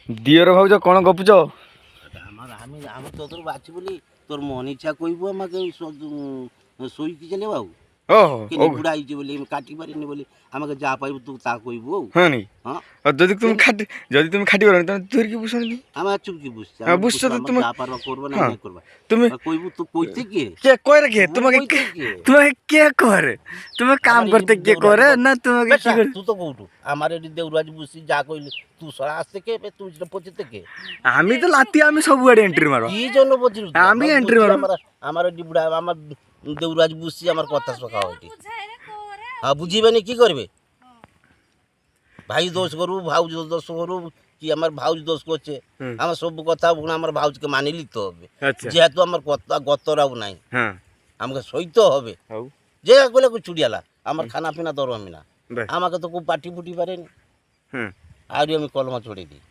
দিওর ভাউজ কোন গপুছ? আমি তোর বাছি বলি তোর মন ইচ্ছা কইব আমাকে সইকি চলে বাবু কেন বুড়া হয়েছে বলে আমি কাটি পারিনি বলে আমাকে যা পাইব তুই তা কইব। হ্যাঁ নি আর যদি তুমি খাটি পারো তাহলে তুই কি বুঝছ নি? আমার চুপ কি বুঝছ হ্যাঁ বুঝছ তো তুমি যা পারবা করবা না নাই করবা তুমি কইব তুই কইতে কে কে কইরে কে তোমাকে কে করে তুমি কাম করতে কে করে না তোমাকে কি করে তুই তো কইটু আমার এডি দেউরাজ বুঝছি যা কইলি তুই সরা আসতে কে তুই যেটা পচিতে কে আমি তো লাতি আমি সবুয়াড়ে এন্ট্রি মারো কি জন্য পচিল আমি এন্ট্রি মারো আমার এডি বুড়া আমার দেউরাজ বুঝছি আমার কথা শোকা হইটি হ্যাঁ বুঝিবেনি কি করবে ভাই দোষ করু ভাউজ দোষ করু কি আমার ভাউজ দোষ করছে আমার সব কথা আমার ভাউজকে মানি নিতে হবে যেহেতু আমার কথা গতরাও নাই আমাকে সইতে হবে যে বলে চুড়িয়ালা আমার খানা পিনা দর আমি না আমাকে তো খুব পাটি ফুটি পারেনি আর আমি কলমা ছড়িয়ে দিই